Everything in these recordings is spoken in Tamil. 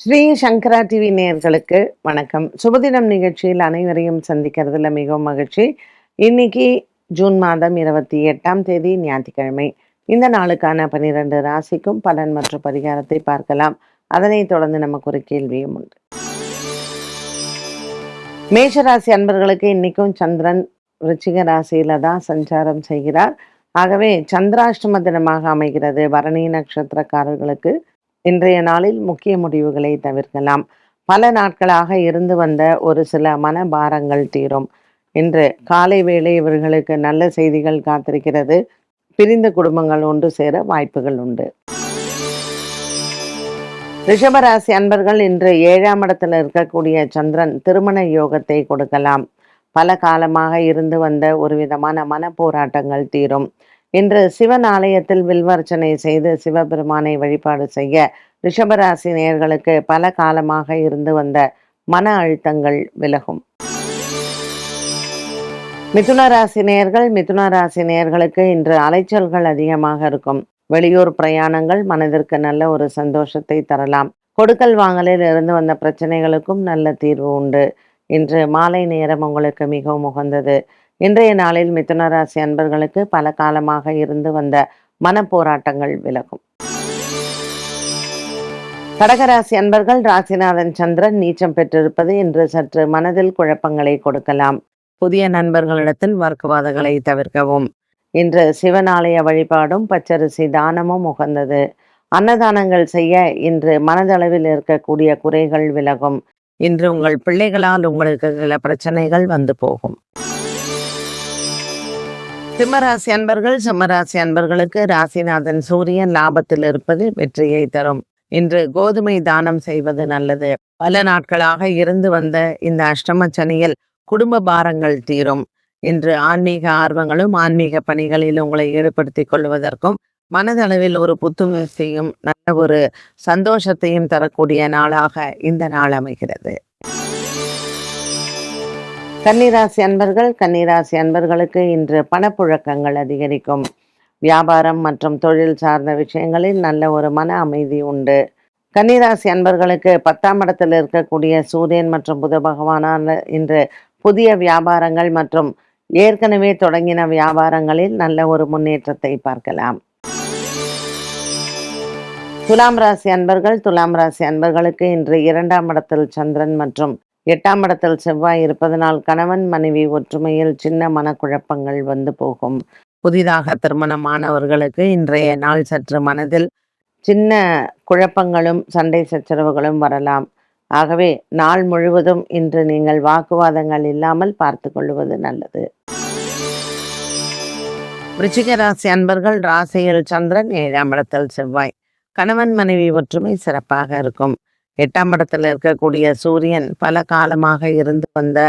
ஸ்ரீ சங்கரா டிவி நேயர்களுக்கு வணக்கம். சுபதினம் நிகழ்ச்சியில் அனைவரையும் சந்திக்கிறதுல மிகவும் மகிழ்ச்சி. இன்னைக்கு ஜூன் மாதம் 28ஆம் தேதி ஞாயிற்றுக்கிழமை. இந்த நாளுக்கான 12 ராசிக்கும் பலன் மற்றும் பரிகாரத்தை பார்க்கலாம். அதனைத் தொடர்ந்து நமக்கு ஒரு கேள்வியும் உண்டு. மேஷராசி அன்பர்களுக்கு இன்னைக்கும் சந்திரன் விருச்சிக ராசியில தான் சஞ்சாரம் செய்கிறார். ஆகவே சந்திராஷ்டம தினமாக அமைகிறது. பரணி நட்சத்திரக்காரர்களுக்கு இன்றைய நாளில் முக்கிய முடிவுகளை தவிர்க்கலாம். பல நாட்களாக இருந்து வந்த ஒரு சில மனபாரங்கள் தீரும். இன்று காலை வேளை இவர்களுக்கு நல்ல செய்திகள் காத்திருக்கிறது. பிரிந்த குடும்பங்கள் ஒன்று சேர வாய்ப்புகள் உண்டு. ரிஷபராசி அன்பர்கள் இன்று 7ஆம் இடத்துல இருக்கக்கூடிய சந்திரன் திருமண யோகத்தை கொடுக்கலாம். பல காலமாக இருந்து வந்த ஒரு விதமான மன போராட்டங்கள் தீரும். இன்று சிவன் ஆலயத்தில் வில்வர்ச்சனை செய்து சிவபெருமானை வழிபாடு செய்ய ரிஷபராசி நேயர்களுக்கு பல காலமாக இருந்து வந்த மன அழுத்தங்கள் விலகும். மிதுன ராசி நேயர்களுக்கு இன்று அலைச்சல்கள் அதிகமாக இருக்கும். வெளியூர் பிரயாணங்கள் மனதிற்கு நல்ல ஒரு சந்தோஷத்தை தரலாம். கொடுக்கல் வாங்கலில் இருந்து வந்த பிரச்சனைகளுக்கும் நல்ல தீர்வு உண்டு. இன்று மாலை நேரம் உங்களுக்கு மிகவும் உகந்தது. இன்றைய நாளில் மிதுன ராசி அன்பர்களுக்கு பல காலமாக இருந்து வந்த மன போராட்டங்கள் விலகும். கடகராசி அன்பர்கள், ராசிநாதன் சந்திரன் நீச்சம் பெற்றிருப்பது இன்று சற்று மனதில் குழப்பங்களை கொடுக்கலாம். புதிய நண்பர்களிடத்தில் வாக்குவாதங்களை தவிர்க்கவும். இன்று சிவனாலய வழிபாடும் பச்சரிசி தானமும் உகந்தது. அன்னதானங்கள் செய்ய இன்று மனதளவில் இருக்கக்கூடிய குறைகள் விலகும். இன்று உங்கள் பிள்ளைகளால் உங்களுக்கு சில பிரச்சனைகள் வந்து போகும். சிம்மராசி அன்பர்களுக்கு ராசிநாதன் சூரியன் லாபத்தில் இருப்பது வெற்றியை தரும். இன்று கோதுமை தானம் செய்வது நல்லது. பல நாட்களாக இருந்து வந்த இந்த அஷ்டம சனியில் குடும்ப பாரங்கள் தீரும். இன்று ஆன்மீக ஆர்வங்களும் ஆன்மீக பணிகளில் உங்களை ஈடுபடுத்திக் கொள்வதற்கும் மனதளவில் ஒரு புத்துணர்ச்சியும் நல்ல ஒரு சந்தோஷத்தையும் தரக்கூடிய நாளாக இந்த நாள் அமைகிறது. கன்னிராசி அன்பர்களுக்கு இன்று பணப்புழக்கங்கள் அதிகரிக்கும். வியாபாரம் மற்றும் தொழில் சார்ந்த விஷயங்களில் நல்ல ஒரு மன அமைதி உண்டு. கன்னிராசி அன்பர்களுக்கு 10ஆம் இடத்தில் இருக்கக்கூடிய சூரியன் மற்றும் புத பகவானால் இன்று புதிய வியாபாரங்கள் மற்றும் ஏற்கனவே தொடங்கின வியாபாரங்களில் நல்ல ஒரு முன்னேற்றத்தை பார்க்கலாம். துலாம் ராசி அன்பர்களுக்கு இன்று 2ஆம் இடத்தில் சந்திரன் மற்றும் 8ஆம் இடத்தில் செவ்வாய் இருப்பதனால் கணவன் மனைவி ஒற்றுமையில் சின்ன மனக்குழப்பங்கள் வந்து போகும். புதிதாக திருமணமானவர்களுக்கு இன்றைய நாள் சற்று மனதில் சின்ன குழப்பங்களும் சண்டை சச்சரவுகளும் வரலாம். ஆகவே நாள் முழுவதும் இன்று நீங்கள் வாக்குவாதங்கள் இல்லாமல் பார்த்து கொள்வது நல்லது. விருச்சிக ராசி அன்பர்கள், ராசியில் சந்திரன் 7ஆம் இடத்தில் செவ்வாய். கணவன் மனைவி ஒற்றுமை சிறப்பாக இருக்கும். 8ஆம் இடத்தில் இருக்கக்கூடிய சூரியன் பல காலமாக இருந்து வந்த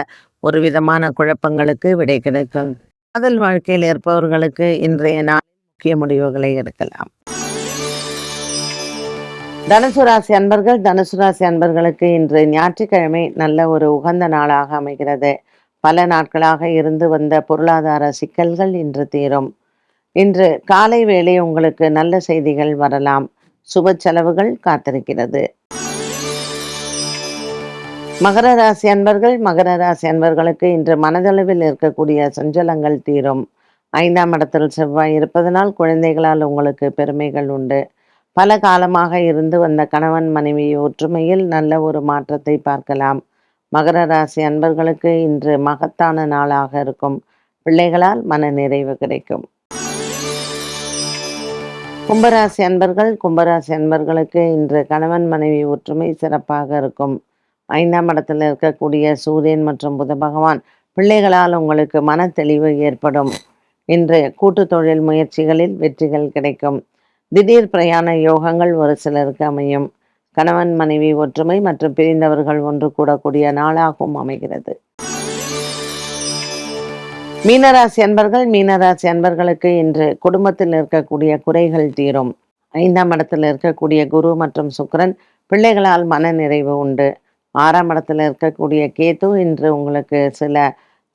ஒரு விதமான குழப்பங்களுக்கு விடை கிடைக்கும். காதல் வாழ்க்கையில் இருப்பவர்களுக்கு இன்றைய நாள் முக்கிய முடிவுகளை எடுக்கலாம். தனுசு ராசி அன்பர்களுக்கு இன்று ஞாயிற்றுக்கிழமை நல்ல ஒரு உகந்த நாளாக அமைகிறது. பல நாட்களாக இருந்து வந்த பொருளாதார சிக்கல்கள் இன்று தீரும். இன்று காலை வேளை உங்களுக்கு நல்ல செய்திகள் வரலாம். சுப செலவுகள் காத்திருக்கிறது. மகர ராசி அன்பர்களுக்கு இன்று மனதளவில் இருக்கக்கூடிய சஞ்சலங்கள் தீரும். 5ஆம் இடத்தில் செவ்வாய் இருப்பதனால் குழந்தைகளால் உங்களுக்கு பெருமைகள் உண்டு. பல காலமாக இருந்து வந்த கணவன் மனைவி ஒற்றுமையில் நல்ல ஒரு மாற்றத்தை பார்க்கலாம். மகர ராசி அன்பர்களுக்கு இன்று மகத்தான நாளாக இருக்கும். பிள்ளைகளால் மன நிறைவு கிடைக்கும். கும்பராசி அன்பர்களுக்கு இன்று கணவன் மனைவி ஒற்றுமை சிறப்பாக இருக்கும். 5ஆம் இடத்தில் இருக்கக்கூடிய சூரியன் மற்றும் புத பகவான் பிள்ளைகளால் உங்களுக்கு மன தெளிவு ஏற்படும். இன்று கூட்டு தொழில் முயற்சிகளில் வெற்றிகள் கிடைக்கும். திடீர் பிரயாண யோகங்கள் ஒரு சிலருக்கு அமையும். கணவன் மனைவி ஒற்றுமை மற்றும் பிரிந்தவர்கள் ஒன்று கூடக்கூடிய நாளாகவும் அமைகிறது. மீனராசி அன்பர்களுக்கு இன்று குடும்பத்தில் இருக்கக்கூடிய குறைகள் தீரும். 5ஆம் இடத்தில் இருக்கக்கூடிய குரு மற்றும் சுக்கிரன் பிள்ளைகளால் மன நிறைவு உண்டு. 6ஆம் இடத்துல இருக்கக்கூடிய கேது இன்று உங்களுக்கு சில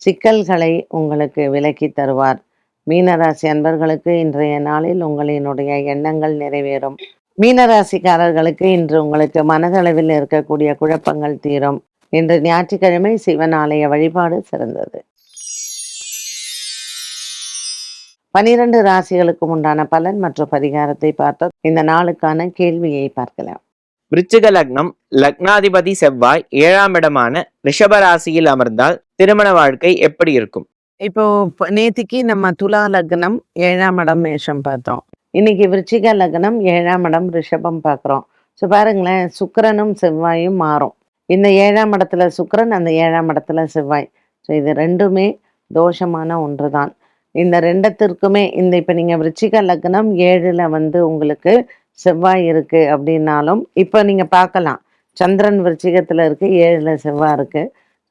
சிக்கல்களை உங்களுக்கு விலக்கி தருவார். மீனராசி அன்பர்களுக்கு இன்றைய நாளில் உங்களினுடைய எண்ணங்கள் நிறைவேறும். மீனராசிக்காரர்களுக்கு இன்று உங்களுக்கு மனதளவில் இருக்கக்கூடிய குழப்பங்கள் தீரும். இன்று ஞாயிற்றுக்கிழமை சிவன் ஆலய வழிபாடு சிறந்தது. 12 ராசிகளுக்கும் உண்டான பலன் மற்றும் பரிகாரத்தை பார்த்த இந்த நாளுக்கான கேள்வியை பார்க்கலாம். விருச்சிக லக்னம், லக்னாதிபதி செவ்வாய் 7ஆம் இடமான ரிஷப ராசியில் அமர்ந்தால் திருமண வாழ்க்கை எப்படி இருக்கும்? இப்போ நேத்திக்கு நம்ம துலா லக்னம் 7ஆம் இடம் மேஷம் பார்த்தோம். இன்னைக்கு விருச்சிக லக்னம் 7ஆம் இடம் ரிஷபம் பார்க்குறோம். ஸோ பாருங்களேன், சுக்கிரனும் செவ்வாயும் மாறும். இந்த 7ஆம் இடத்துல சுக்கிரன், அந்த 7ஆம் இடத்துல செவ்வாய். ஸோ இது ரெண்டுமே தோஷமான ஒன்று தான். இந்த ரெண்டத்திற்குமே இப்போ நீங்கள் விருச்சிக லக்னம் 7ல் உங்களுக்கு செவ்வாய் இருக்கு அப்படின்னாலும் இப்போ நீங்கள் பார்க்கலாம், சந்திரன் விருச்சிகத்தில் இருக்கு, 7ல் செவ்வாய் இருக்கு.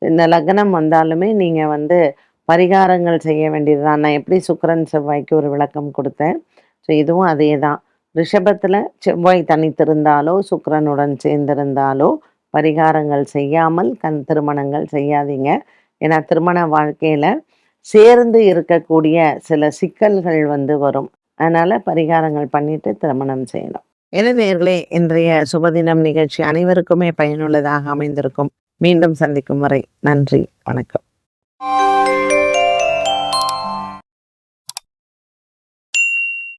இந்த லக்னம் வந்தாலுமே நீங்கள் பரிகாரங்கள் செய்ய வேண்டியது தான். நான் எப்படி சுக்கிரன் செவ்வாய்க்கு ஒரு விளக்கம் கொடுத்தேன், ஸோ இதுவும் அதே தான். ரிஷபத்தில் செவ்வாய் தனித்திருந்தாலோ சுக்கிரனுடன் சேர்ந்திருந்தாலோ பரிகாரங்கள் செய்யாமல் திருமணங்கள் செய்யாதீங்க. ஏன்னா திருமண வாழ்க்கையில் சேர்ந்து இருக்கக்கூடிய சில சிக்கல்கள் வரும். அதனால பரிகாரங்கள் பண்ணிட்டு திருமணம் செய்யணும். எனவே இன்றைய சுபதினம் நிகழ்ச்சி அனைவருக்குமே பயனுள்ளதாக அமைந்திருக்கும். மீண்டும் சந்திக்கும் வரை நன்றி, வணக்கம்.